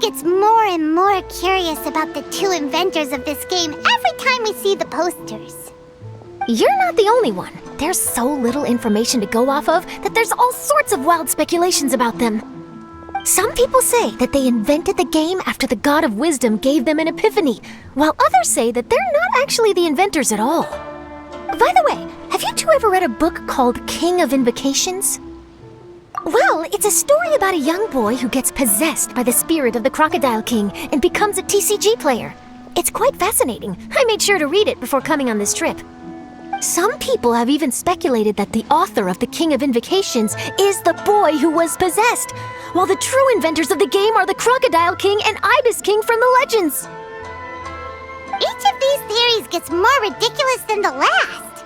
gets more and more curious about the two inventors of this game every time we see the posters. You're not the only one. There's so little information to go off of that there's all sorts of wild speculations about them. Some people say that they invented the game after the God of Wisdom gave them an epiphany, while others say that they're not actually the inventors at all. By the way, have you two ever read a book called King of Invocations? Well, it's a story about a young boy who gets possessed by the spirit of the Crocodile King and becomes a TCG player. It's quite fascinating. I made sure to read it before coming on this trip. Some people have even speculated that the author of the King of Invocations is the boy who was possessed, while the true inventors of the game are the Crocodile King and Ibis King from the legends. Each of these theories gets more ridiculous than the last.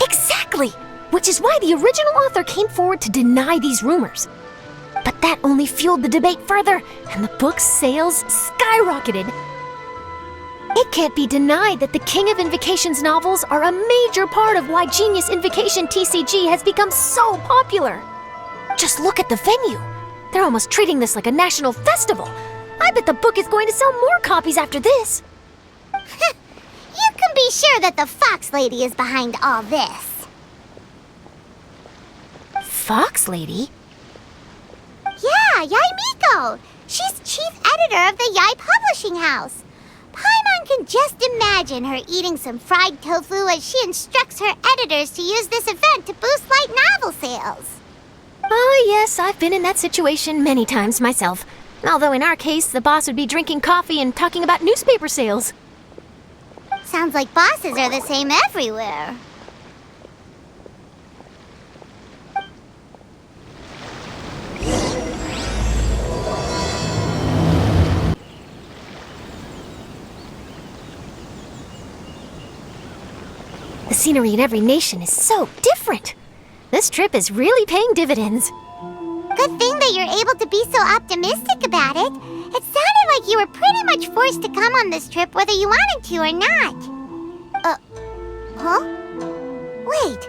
Exactly! Which is why the original author came forward to deny these rumors. But that only fueled the debate further, and the book's sales skyrocketed. It can't be denied that the King of Invocations novels are a major part of why Genius Invocation TCG has become so popular. Just look at the venue. They're almost treating this like a national festival. I bet the book is going to sell more copies after this. You can be sure that the Fox Lady is behind all this. Fox Lady? Yeah, Yai Miko. She's chief editor of the Yai Publishing House. Paimon can just imagine her eating some fried tofu as she instructs her editors to use this event to boost light novel sales. Oh yes, I've been in that situation many times myself. Although in our case, the boss would be drinking coffee and talking about newspaper sales. Sounds like bosses are the same everywhere. The scenery in every nation is so different. This trip is really paying dividends. Good thing that you're able to be so optimistic about it. It sounded like you were pretty much forced to come on this trip whether you wanted to or not. Huh? Wait,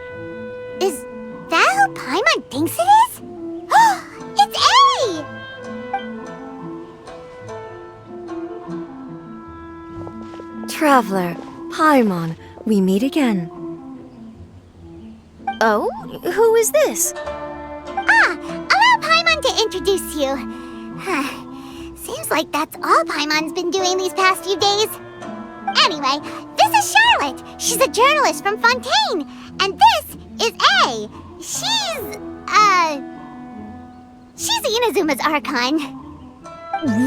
is that who Paimon thinks it is? It's A! Traveler, Paimon, we meet again. Oh? Who is this? Allow Paimon to introduce you. Seems like that's all Paimon's been doing these past few days. Anyway, this is Charlotte. She's a journalist from Fontaine. And this is A. She's Inazuma's Archon.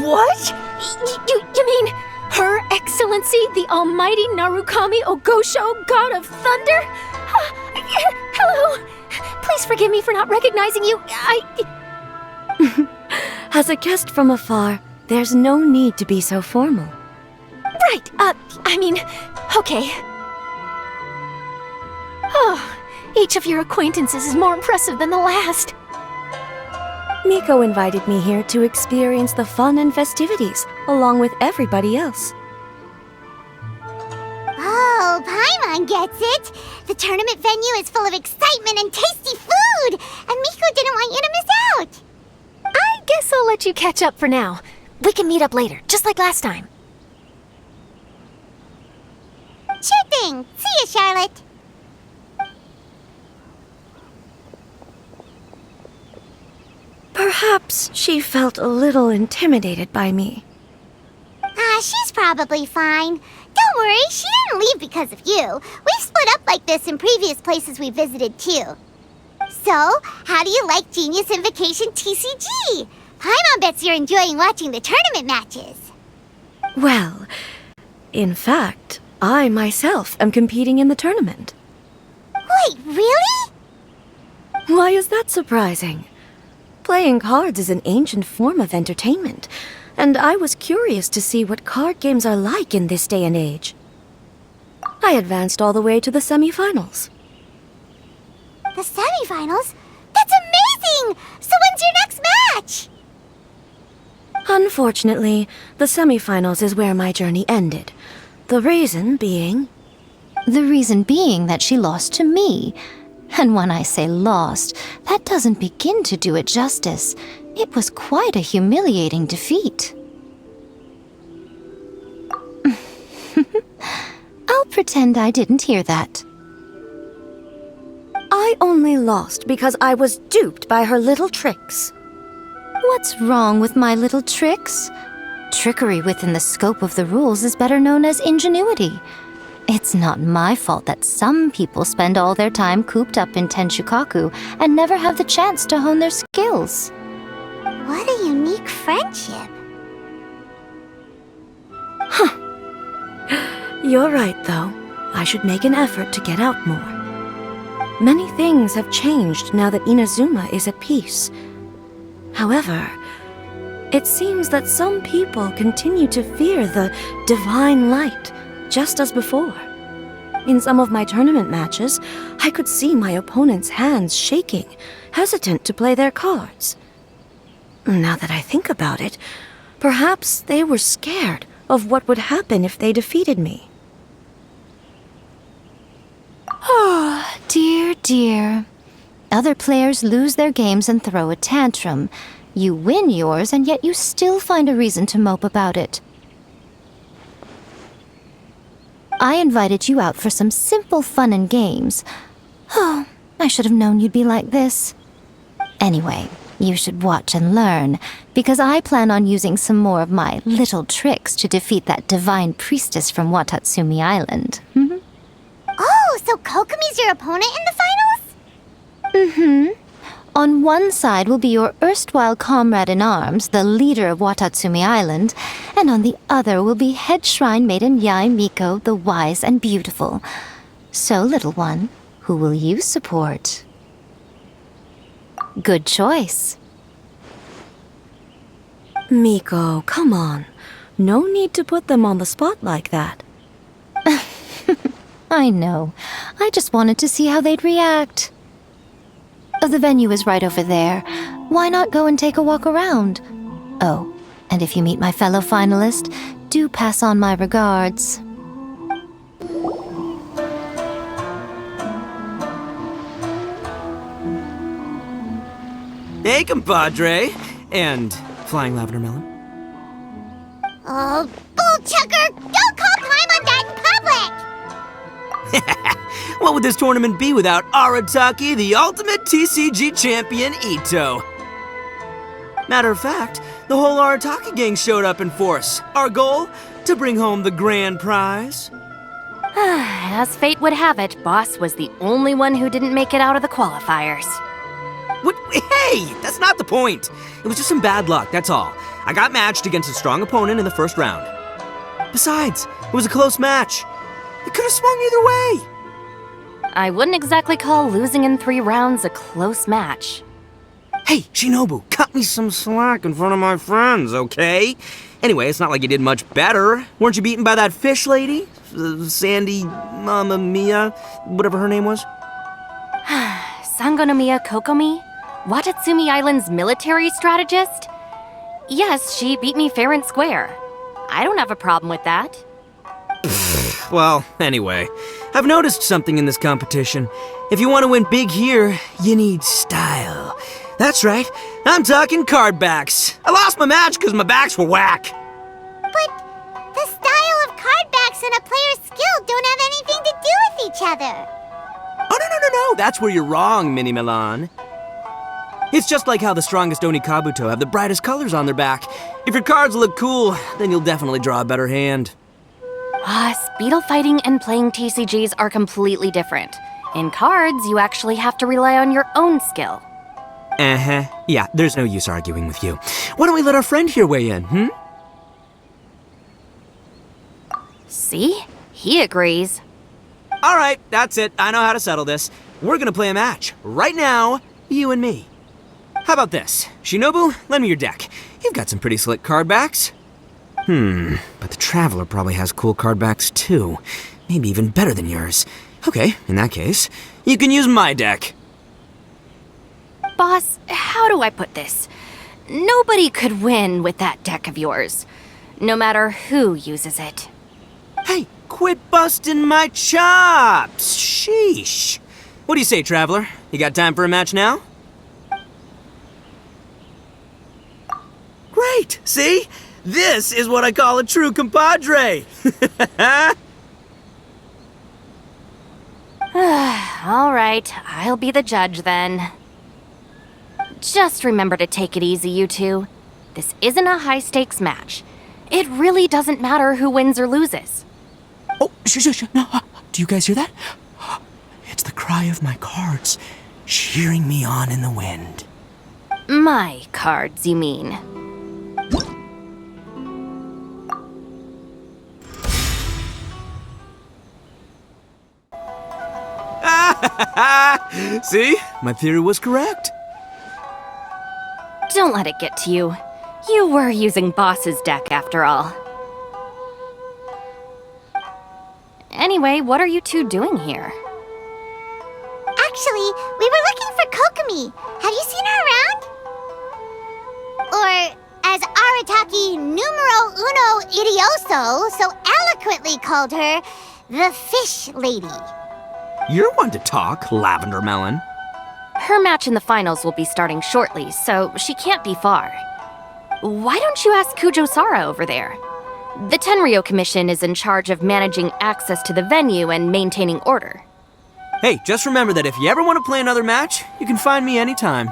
What? You mean Her Excellency, the Almighty Narukami Ogosho, God of Thunder? Hello. Please forgive me for not recognizing you. As a guest from afar, there's no need to be so formal. Right, okay. Oh, each of your acquaintances is more impressive than the last. Miko invited me here to experience the fun and festivities, along with everybody else. Oh, Paimon gets it. The tournament venue is full of excitement and tasty food, and Miko didn't want you to miss out. I guess I'll let you catch up for now. We can meet up later, just like last time. Sure thing. See you, Charlotte. Perhaps she felt a little intimidated by me. She's probably fine. Don't worry, she didn't leave because of you. We've split up like this in previous places we visited, too. So, how do you like Genius Invocation TCG? Paimon bets you're enjoying watching the tournament matches. Well, in fact, I myself am competing in the tournament. Wait, really? Why is that surprising? Playing cards is an ancient form of entertainment, and I was curious to see what card games are like in this day and age. I advanced all the way to the semifinals. The semifinals? That's amazing! So when's your next match? Unfortunately, the semifinals is where my journey ended. The reason being... The reason being that she lost to me. And when I say lost, that doesn't begin to do it justice. It was quite a humiliating defeat. Pretend I didn't hear that. I only lost because I was duped by her little tricks. What's wrong with my little tricks? Trickery within the scope of the rules is better known as ingenuity. It's not my fault that some people spend all their time cooped up in Tenshukaku and never have the chance to hone their skills. What a unique friendship. You're right, though. I should make an effort to get out more. Many things have changed now that Inazuma is at peace. However, it seems that some people continue to fear the divine light, just as before. In some of my tournament matches, I could see my opponent's hands shaking, hesitant to play their cards. Now that I think about it, perhaps they were scared of what would happen if they defeated me. Oh, dear, dear. Other players lose their games and throw a tantrum. You win yours, and yet you still find a reason to mope about it. I invited you out for some simple fun and games. Oh, I should have known you'd be like this. Anyway, you should watch and learn, because I plan on using some more of my little tricks to defeat that divine priestess from Watatsumi Island. Oh, so Kokomi's your opponent in the finals? On one side will be your erstwhile comrade-in-arms, the leader of Watatsumi Island, and on the other will be head shrine maiden Yae Miko, the wise and beautiful. So, little one, who will you support? Good choice. Miko, come on. No need to put them on the spot like that. I know. I just wanted to see how they'd react. The venue is right over there. Why not go and take a walk around? Oh, and if you meet my fellow finalist, do pass on my regards. Hey, compadre. And Flying Lavender Melon. Oh, bullchucker! Don't call time on that in public! What would this tournament be without Arataki, the ultimate TCG champion, Ito? Matter of fact, the whole Arataki gang showed up in force. Our goal? To bring home the grand prize. As fate would have it, Boss was the only one who didn't make it out of the qualifiers. What? Hey, that's not the point. It was just some bad luck, that's all. I got matched against a strong opponent in the first round. Besides, it was a close match. It could have swung either way. I wouldn't exactly call losing in 3 rounds a close match. Hey, Shinobu, cut me some slack in front of my friends, okay? Anyway, it's not like you did much better. Weren't you beaten by that fish lady? Sandy, Mamma Mia, whatever her name was? Sangonomiya Kokomi? Watatsumi Island's military strategist? Yes, she beat me fair and square. I don't have a problem with that. Well, anyway, I've noticed something in this competition. If you want to win big here, you need style. That's right, I'm talking card backs. I lost my match because my backs were whack. But the style of card backs and a player's skill don't have anything to do with each other. Oh, no, that's where you're wrong, Mini Milan. It's just like how the strongest Oni Kabuto have the brightest colors on their back. If your cards look cool, then you'll definitely draw a better hand. Speedle fighting and playing TCGs are completely different. In cards, you actually have to rely on your own skill. Uh-huh. Yeah, there's no use arguing with you. Why don't we let our friend here weigh in, See? He agrees. All right, that's it. I know how to settle this. We're gonna play a match. Right now, you and me. How about this? Shinobu, lend me your deck. You've got some pretty slick card backs. But the Traveler probably has cool card backs too. Maybe even better than yours. Okay, in that case, you can use my deck. Boss, how do I put this? Nobody could win with that deck of yours, no matter who uses it. Hey, quit busting my chops! Sheesh. What do you say, Traveler? You got time for a match now? Great! See? This is what I call a true compadre! right, I'll be the judge then. Just remember to take it easy, you two. This isn't a high-stakes match. It really doesn't matter who wins or loses. Oh, shh. No, do you guys hear that? It's the cry of my cards, cheering me on in the wind. My cards, you mean? See? My theory was correct. Don't let it get to you. You were using Boss's deck after all. Anyway, what are you two doing here? Actually, we were looking for Kokomi. Have you seen her around? Or, as Arataki numero uno idioso so eloquently called her, the Fish Lady. You're one to talk, Lavender Melon. Her match in the finals will be starting shortly, so she can't be far. Why don't you ask Kujo-Sara over there? The Tenryo Commission is in charge of managing access to the venue and maintaining order. Hey, just remember that if you ever want to play another match, you can find me anytime.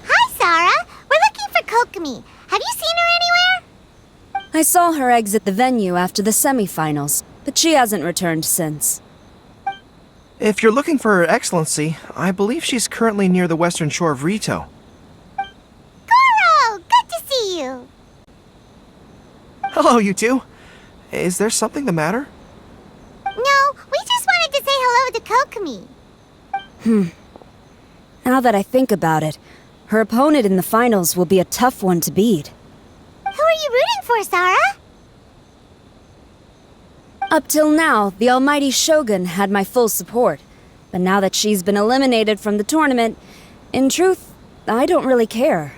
Hi, Sarah. We're looking for Kokomi. Have you seen her anywhere? I saw her exit the venue after the semifinals, but she hasn't returned since. If you're looking for Her Excellency, I believe she's currently near the western shore of Rito. Goro, good to see you. Hello, you two. Is there something the matter? No, we just wanted to say hello to Kokomi. Now that I think about it, her opponent in the finals will be a tough one to beat. Who are you rooting for, Sarah? Up till now, the almighty Shogun had my full support. But now that she's been eliminated from the tournament, in truth, I don't really care.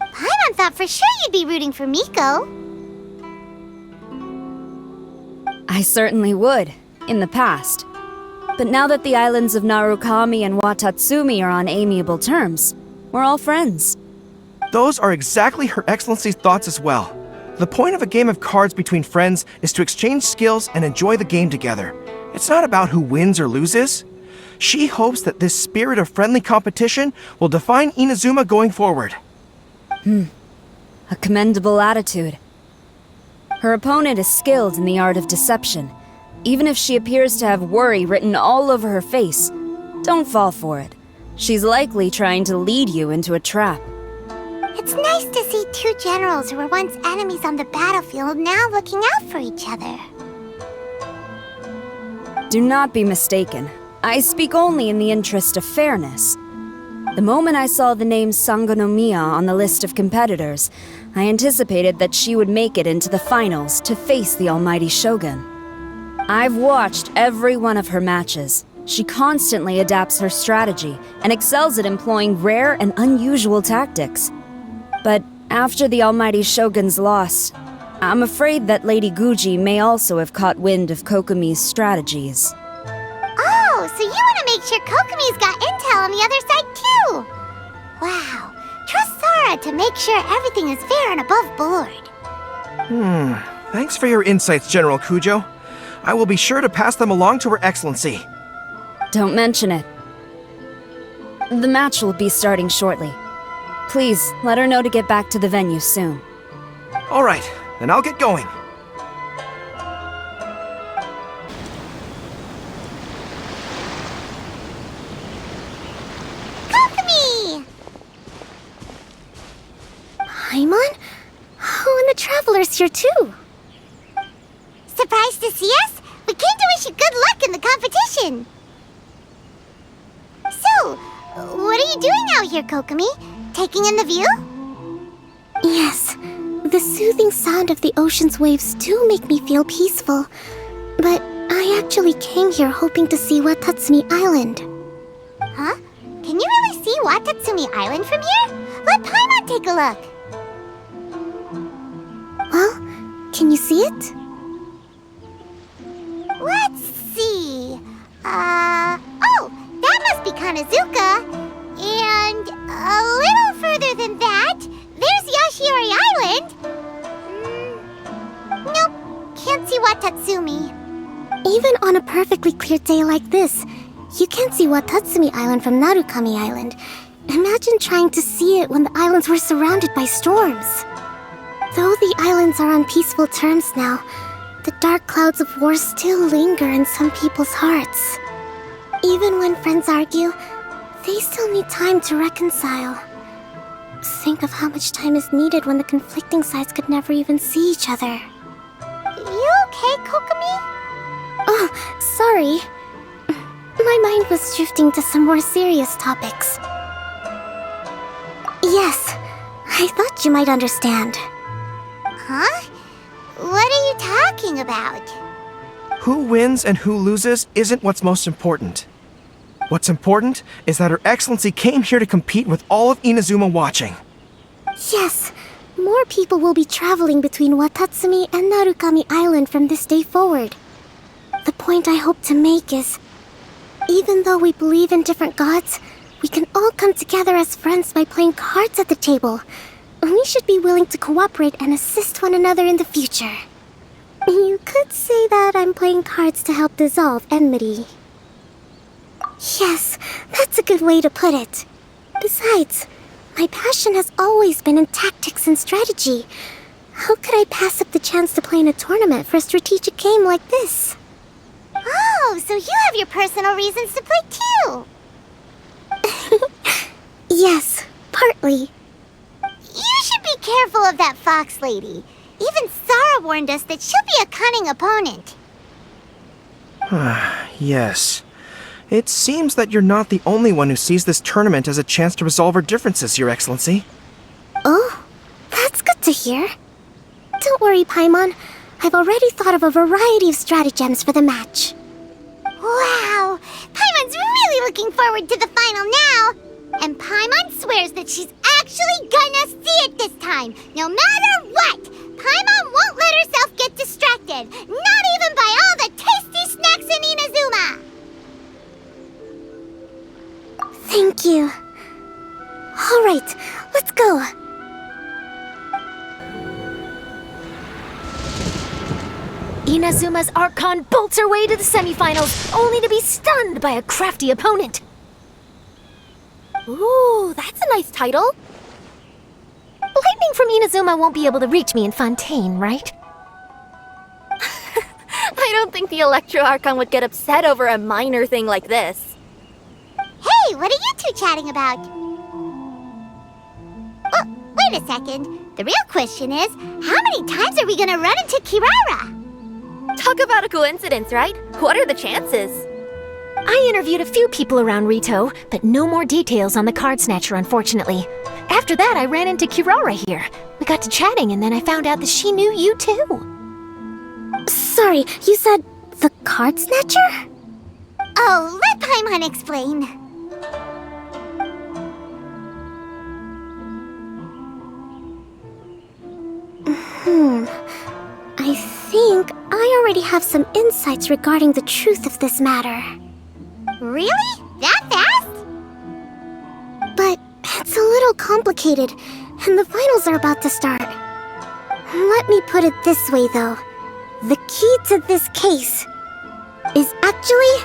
Paimon thought for sure you'd be rooting for Miko. I certainly would, in the past. But now that the islands of Narukami and Watatsumi are on amiable terms, we're all friends. Those are exactly Her Excellency's thoughts as well. The point of a game of cards between friends is to exchange skills and enjoy the game together. It's not about who wins or loses. She hopes that this spirit of friendly competition will define Inazuma going forward. A commendable attitude. Her opponent is skilled in the art of deception. Even if she appears to have worry written all over her face, don't fall for it. She's likely trying to lead you into a trap. It's nice to see two generals who were once enemies on the battlefield now looking out for each other. Do not be mistaken. I speak only in the interest of fairness. The moment I saw the name Sangonomiya on the list of competitors, I anticipated that she would make it into the finals to face the almighty Shogun. I've watched every one of her matches. She constantly adapts her strategy and excels at employing rare and unusual tactics. But after the almighty Shogun's loss, I'm afraid that Lady Guji may also have caught wind of Kokomi's strategies. Oh, so you want to make sure Kokomi's got intel on the other side too? Wow, trust Sarah to make sure everything is fair and above board. Thanks for your insights, General Kujo. I will be sure to pass them along to Her Excellency. Don't mention it. The match will be starting shortly. Please, let her know to get back to the venue soon. All right, then I'll get going. Kokomi! Paimon? Oh, and the Traveler's here too. Surprised to see us? We came to wish you good luck in the competition. So, what are you doing out here, Kokomi? Taking in the view? Yes, the soothing sound of the ocean's waves do make me feel peaceful. But I actually came here hoping to see Watatsumi Island. Huh? Can you really see Watatsumi Island from here? Let Paimon take a look. Well, can you see it? Let's see. Oh, that must be Kanazuka. And a little further than that, there's Yashiori Island. Nope, can't see Watatsumi. Even on a perfectly clear day like this, you can't see Watatsumi Island from Narukami Island. Imagine trying to see it when the islands were surrounded by storms. Though the islands are on peaceful terms now, the dark clouds of war still linger in some people's hearts. Even when friends argue, they still need time to reconcile. Think of how much time is needed when the conflicting sides could never even see each other. You okay, Kokomi? Oh, sorry. My mind was drifting to some more serious topics. Yes, I thought you might understand. Huh? What are you talking about? Who wins and who loses isn't what's most important. What's important is that Her Excellency came here to compete with all of Inazuma watching. Yes, more people will be traveling between Watatsumi and Narukami Island from this day forward. The point I hope to make is, even though we believe in different gods, we can all come together as friends by playing cards at the table. We should be willing to cooperate and assist one another in the future. You could say that I'm playing cards to help dissolve enmity. Yes, that's a good way to put it. Besides, my passion has always been in tactics and strategy. How could I pass up the chance to play in a tournament for a strategic game like this? Oh, so you have your personal reasons to play too. Yes, partly. You should be careful of that fox lady. Even Sarah warned us that she'll be a cunning opponent. Yes. It seems that you're not the only one who sees this tournament as a chance to resolve our differences, Your Excellency. Oh, that's good to hear. Don't worry, Paimon. I've already thought of a variety of stratagems for the match. Wow! Paimon's really looking forward to the final now! And Paimon swears that she's actually gonna see it this time, no matter what! Paimon won't let herself get distracted, not even by all the tasty snacks in Inazuma! Thank you. All right, let's go. Inazuma's Archon bolts her way to the semifinals, only to be stunned by a crafty opponent. Ooh, that's a nice title. Lightning from Inazuma won't be able to reach me in Fontaine, right? I don't think the Electro Archon would get upset over a minor thing like this. Hey, what are you two chatting about? Oh, wait a second. The real question is, how many times are we gonna run into Kirara? Talk about a coincidence, right? What are the chances? I interviewed a few people around Rito, but no more details on the card snatcher, unfortunately. After that, I ran into Kirara here. We got to chatting, and then I found out that she knew you too. Sorry, you said the card snatcher? Oh, let Paimon explain. I think I already have some insights regarding the truth of this matter. Really? That fast? But it's a little complicated, and the finals are about to start. Let me put it this way, though. The key to this case is actually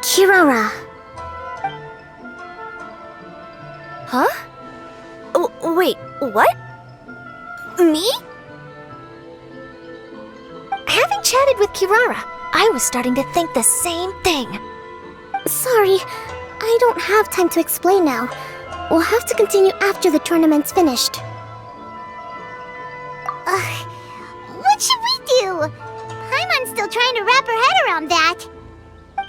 Kirara. Huh? Wait, what? Me? Having chatted with Kirara, I was starting to think the same thing. Sorry, I don't have time to explain now. We'll have to continue after the tournament's finished. What should we do? Paimon's still trying to wrap her head around that.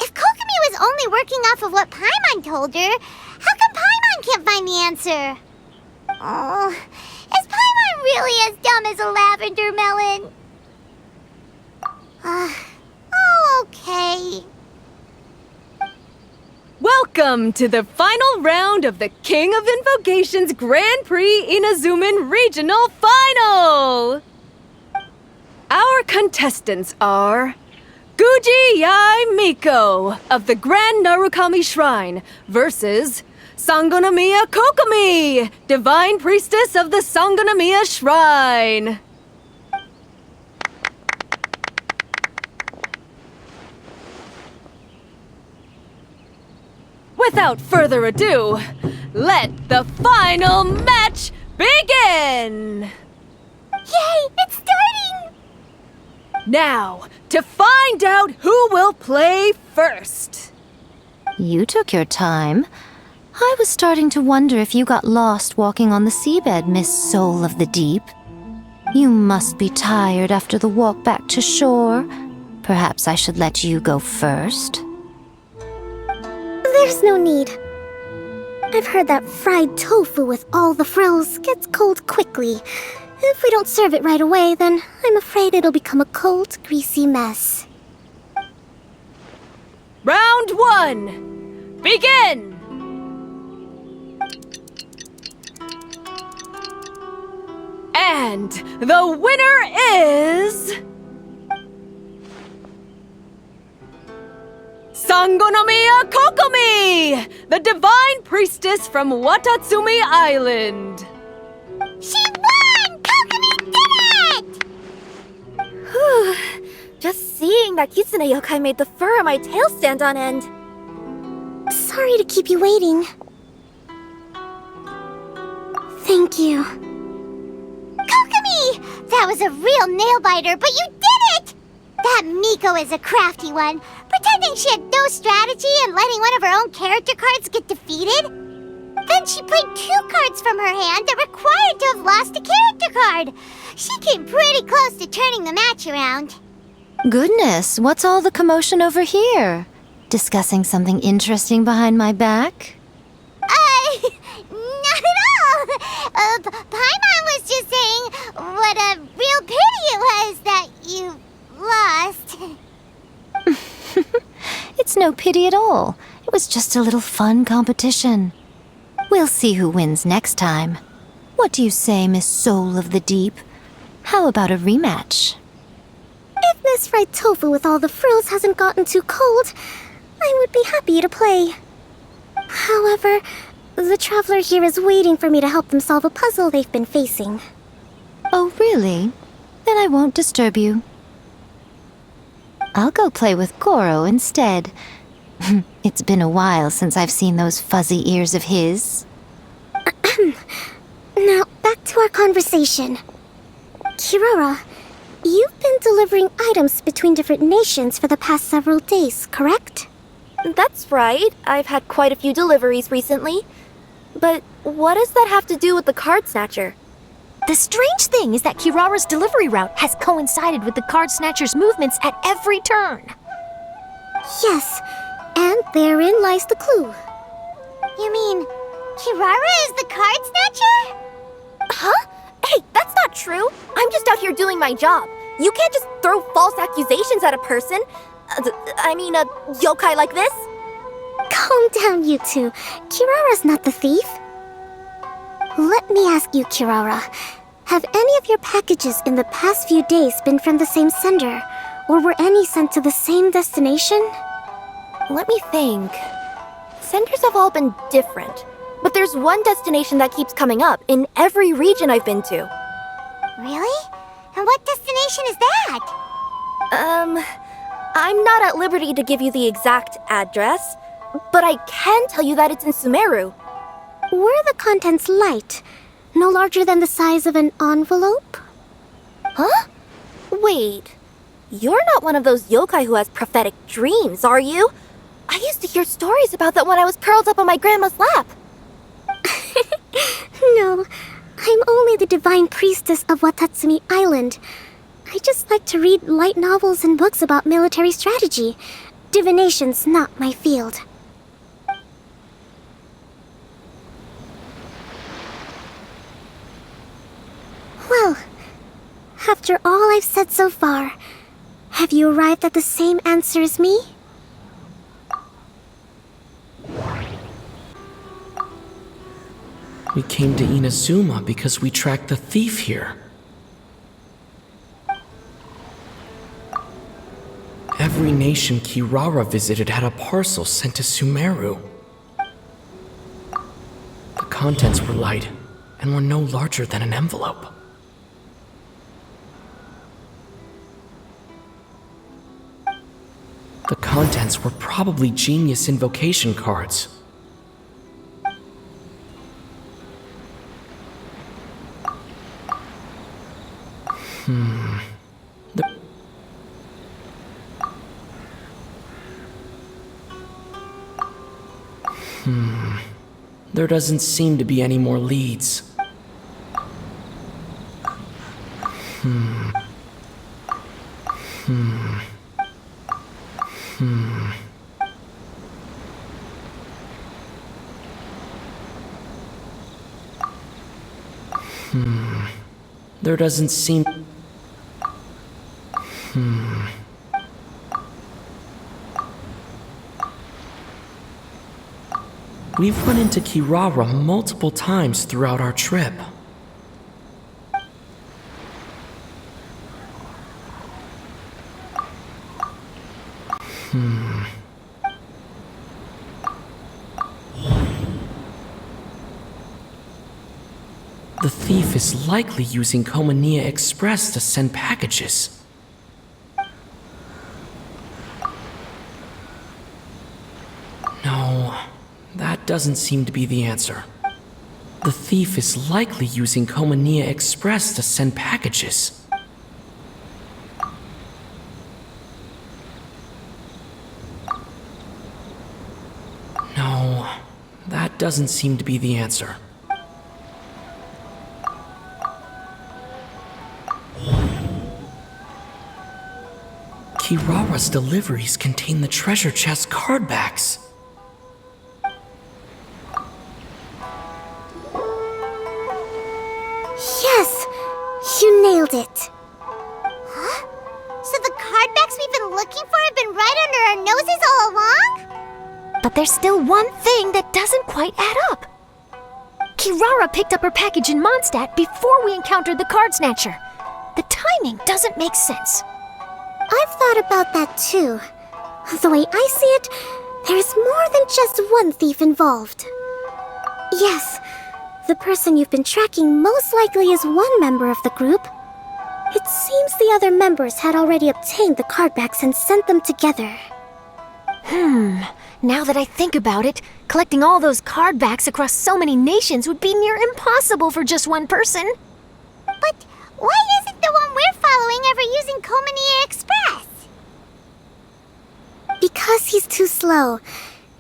If Kokomi was only working off of what Paimon told her, how come Paimon can't find the answer? Oh, is Paimon really as dumb as a lavender melon? Oh, okay. Welcome to the final round of the King of Invocations Grand Prix Inazuman Regional Final! Our contestants are Guji Yai Miko of the Grand Narukami Shrine versus Sangonomiya Kokomi, Divine Priestess of the Sangonomiya Shrine. without further ado, let the final match begin! Yay, it's starting! Now, to find out who will play first. You took your time. I was starting to wonder if you got lost walking on the seabed, Miss Soul of the Deep. You must be tired after the walk back to shore. Perhaps I should let you go first. There's no need. I've heard that fried tofu with all the frills gets cold quickly. If we don't serve it right away, then I'm afraid it'll become a cold, greasy mess. Round 1, begin! And the winner is... Sangonomiya Kokomi, the divine priestess from Watatsumi Island. She won! Kokomi did it! Just seeing that Kitsune yokai made the fur on my tail stand on end. Sorry to keep you waiting. Thank you. Kokomi! That was a real nail-biter, but you did it! That Miko is a crafty one, pretending she had no strategy and letting one of her own character cards get defeated. Then she played 2 cards from her hand that required to have lost a character card. She came pretty close to turning the match around. Goodness, what's all the commotion over here? Discussing something interesting behind my back? Not at all! Paimon was just saying what a real pity it was that you lost. It's no pity at all. It was just a little fun competition. We'll see who wins next time. What do you say, Miss Soul of the Deep? How about a rematch? If Miss Fried Tofu with all the frills hasn't gotten too cold, I would be happy to play. However, the traveler here is waiting for me to help them solve a puzzle they've been facing. Oh, really? Then I won't disturb you. I'll go play with Goro instead. It's been a while since I've seen those fuzzy ears of his. Now, back to our conversation. Kirara, you've been delivering items between different nations for the past several days, correct? That's right. I've had quite a few deliveries recently. But what does that have to do with the card snatcher? The strange thing is that Kirara's delivery route has coincided with the card snatcher's movements at every turn. Yes, and therein lies the clue. You mean, Kirara is the card snatcher? Huh? Hey, that's not true. I'm just out here doing my job. You can't just throw false accusations at a person. A yokai like this. Calm down, you two. Kirara's not the thief. Let me ask you, Kirara. Have any of your packages in the past few days been from the same sender? Or were any sent to the same destination? Let me think. Senders have all been different. But there's one destination that keeps coming up in every region I've been to. Really? And what destination is that? I'm not at liberty to give you the exact address, but I can tell you that it's in Sumeru. Were the contents light? No larger than the size of an envelope? Huh? Wait. You're not one of those yokai who has prophetic dreams, are you? I used to hear stories about that when I was curled up on my grandma's lap. No, I'm only the divine priestess of Watatsumi Island. I just like to read light novels and books about military strategy. Divination's not my field. Well, after all I've said so far, have you arrived at the same answer as me? We came to Inazuma because we tracked the thief here. Every nation Kirara visited had a parcel sent to Sumeru. The contents were light and were no larger than an envelope. The contents were probably genius invocation cards, There doesn't seem to be any more leads. There doesn't seem... We've run into Kirara multiple times throughout our trip. The thief is likely using Komania Express to send packages. No, that doesn't seem to be the answer. The thief is likely using Komania Express to send packages. No, that doesn't seem to be the answer. Kirara's deliveries contain the treasure chest cardbacks. Yes! You nailed it! Huh? So the cardbacks we've been looking for have been right under our noses all along? But there's still one thing that doesn't quite add up. Kirara picked up her package in Mondstadt before we encountered the card snatcher. The timing doesn't make sense. I've thought about that too. The way I see it, there's more than just one thief involved. Yes, the person you've been tracking most likely is one member of the group. It seems the other members had already obtained the cardbacks and sent them together. Now that I think about it, collecting all those cardbacks across so many nations would be near impossible for just one person. But why isn't the one we're following ever using Komania Express? Because he's too slow.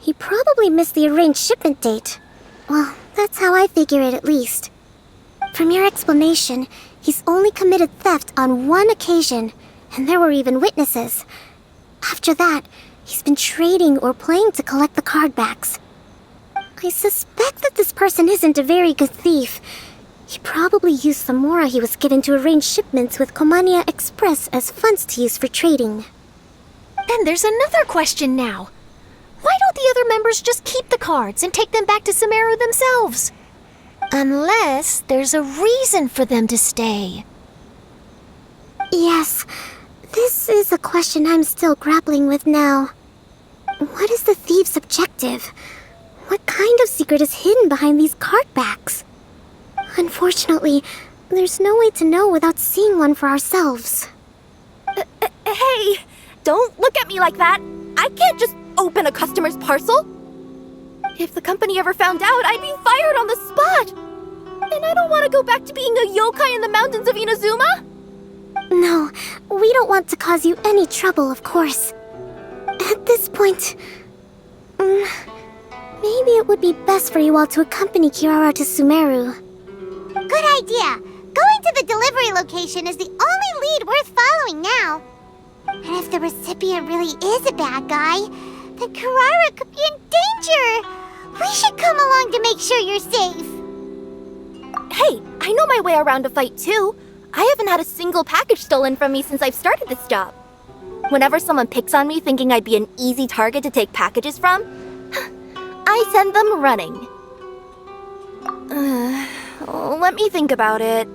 He probably missed the arranged shipment date. Well, that's how I figure it at least. From your explanation, he's only committed theft on one occasion, and there were even witnesses. After that, he's been trading or playing to collect the cardbacks. I suspect that this person isn't a very good thief. He probably used the mora he was given to arrange shipments with Komania Express as funds to use for trading. Then there's another question now. Why don't the other members just keep the cards and take them back to Sumeru themselves? Unless there's a reason for them to stay. Yes, this is a question I'm still grappling with now. What is the thief's objective? What kind of secret is hidden behind these cardbacks? Unfortunately, there's no way to know without seeing one for ourselves. Hey, don't look at me like that. I can't just open a customer's parcel. If the company ever found out, I'd be fired on the spot. And I don't want to go back to being a yokai in the mountains of Inazuma. No, we don't want to cause you any trouble, of course. At this point, maybe it would be best for you all to accompany Kirara to Sumeru. Good idea. Going to the delivery location is the only lead worth following now. And if the recipient really is a bad guy, then Kirara could be in danger. We should come along to make sure you're safe. Hey, I know my way around a fight too. I haven't had a single package stolen from me since I've started this job. Whenever someone picks on me thinking I'd be an easy target to take packages from, I send them running. Let me think about it.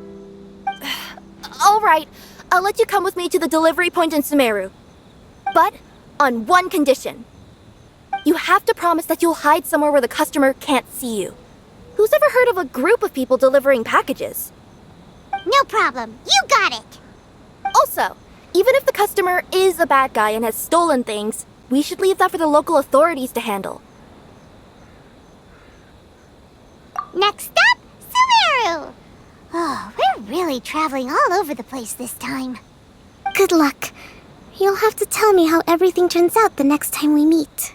All right, I'll let you come with me to the delivery point in Sumeru. But on one condition. You have to promise that you'll hide somewhere where the customer can't see you. Who's ever heard of a group of people delivering packages? No problem. You got it. Also, even if the customer is a bad guy and has stolen things, we should leave that for the local authorities to handle. Next up, Sumeru! Oh, we're really traveling all over the place this time. Good luck. You'll have to tell me how everything turns out the next time we meet.